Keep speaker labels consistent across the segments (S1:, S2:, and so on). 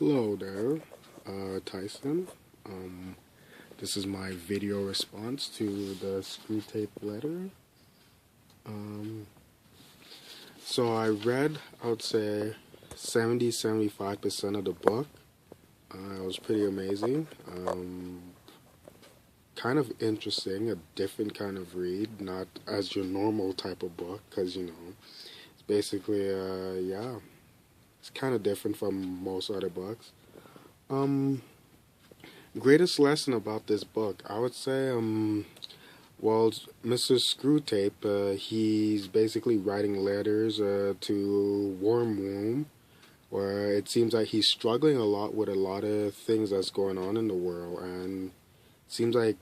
S1: Hello there, Tyson. Um, this is my video response to the Screw Tape letter. Um, so I read, I would say, 75% of the book. It was pretty amazing. Kind of interesting, a different kind of read, not as your normal type of book, because, it's basically, yeah, it's kind of different from most other books. Um, Greatest lesson about this book, I would say, well, Mr. Screwtape, he's basically writing letters to Wormwood, where it seems like he's struggling a lot with a lot of things that's going on in the world, and it seems like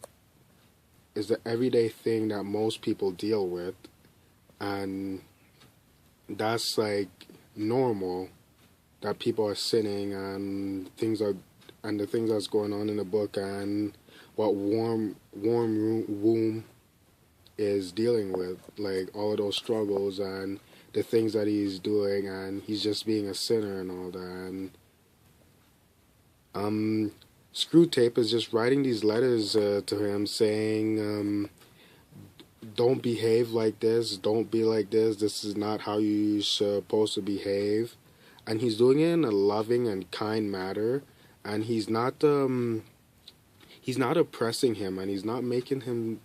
S1: it's the everyday thing that most people deal with, and that's like normal that people are sinning and the things that's going on in the book and what warm womb is dealing with, like all of those struggles and the things that he's doing, and he's just being a sinner and all that. And um, Screwtape is just writing these letters to him saying, "Don't behave like this. Don't be like this. This is not how you're supposed to behave." And he's doing it in a loving and kind manner, and he's not oppressing him, and he's not making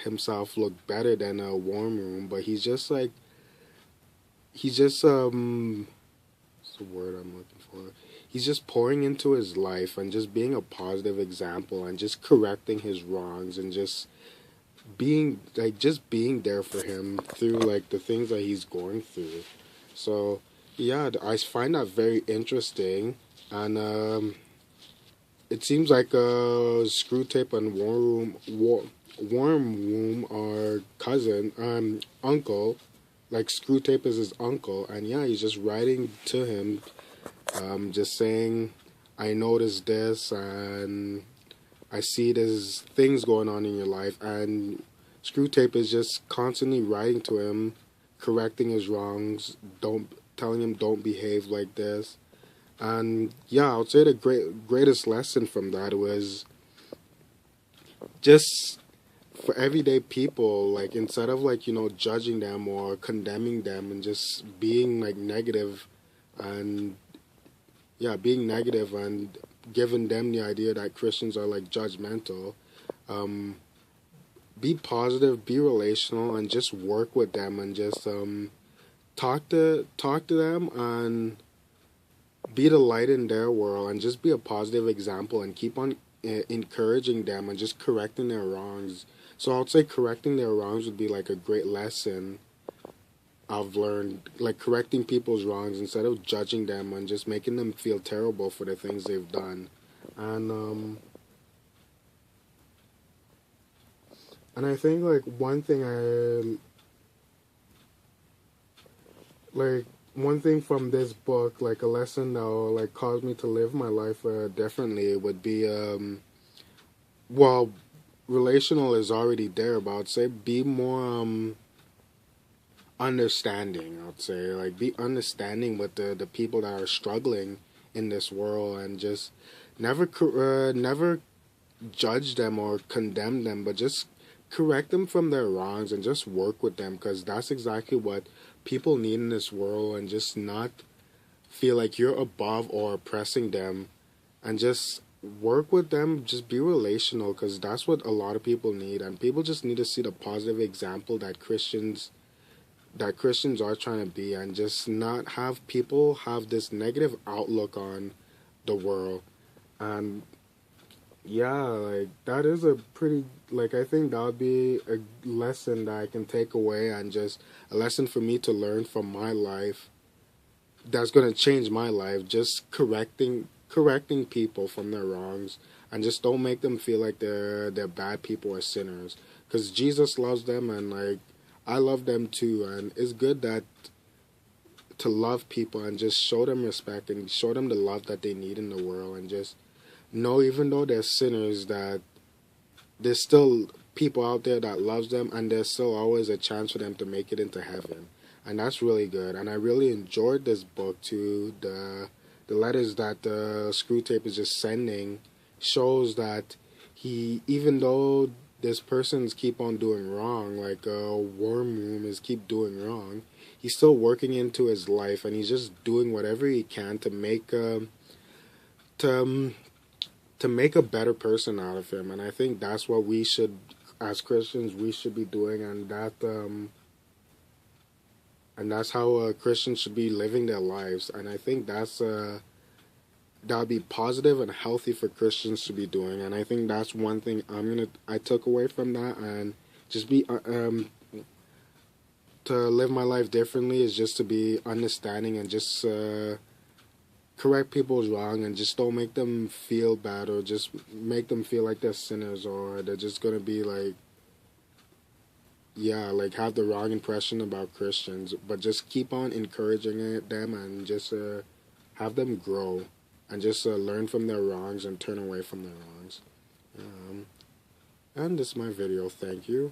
S1: himself look better than a warm room, but he's just what's the word I'm looking for? He's just pouring into his life and just being a positive example and just correcting his wrongs and just being there for him through like the things that he's going through. So yeah, I find that very interesting, and it seems like Screwtape and Wormwood are cousin, uncle. Like Screwtape is his uncle, and yeah, he's just writing to him, just saying, "I noticed this, and I see there's things going on in your life," and Screwtape is just constantly writing to him, correcting his wrongs, don't telling him don't behave like this. And yeah, I would say the greatest lesson from that was just for everyday people, like instead of like judging them or condemning them and just being like negative, and yeah, being negative and giving them the idea that Christians are like judgmental. Um, be positive, be relational, and just work with them and just talk to them and be the light in their world and just be a positive example and keep on encouraging them and just correcting their wrongs. So I would say correcting their wrongs would be like a great lesson I've learned, like correcting people's wrongs instead of judging them and just making them feel terrible for the things they've done. And and I think like one thing from this book, like a lesson that will like cause me to live my life differently would be well, relational is already there, but I'd say be more understanding. I'd say like be understanding with the people that are struggling in this world, and just never judge them or condemn them, but just correct them from their wrongs and just work with them, because that's exactly what people need in this world, and just not feel like you're above or oppressing them, and just work with them, just be relational, because that's what a lot of people need, and people just need to see the positive example that Christians are trying to be, and just not have people have this negative outlook on the world. And yeah, like that is a pretty, like I think that would be a lesson that I can take away, and just a lesson for me to learn from my life that's going to change my life. Just correcting people from their wrongs, and just don't make them feel like they're bad people or sinners, because Jesus loves them, and like I love them too, and it's good that to love people and just show them respect and show them the love that they need in the world, and just know even though they're sinners, that there's still people out there that loves them, and there's still always a chance for them to make it into heaven. And that's really good, and I really enjoyed this book too. the letters that the Screw Tape is just sending shows that he, even though this person's keep on doing wrong, like Worm Room is keep doing wrong, he's still working into his life, and he's just doing whatever he can to make to to make a better person out of him. And I think that's what we should, as Christians, we should be doing, and that's how Christians should be living their lives. And I think that'd be positive and healthy for Christians to be doing. And I think that's one thing I took away from that, and just be to live my life differently is just to be understanding and just correct people's wrong, and just don't make them feel bad, or just make them feel like they're sinners, or they're just gonna be like, yeah, like have the wrong impression about Christians. But just keep on encouraging them, and just have them grow, and just learn from their wrongs and turn away from their wrongs. And this is my video. Thank you.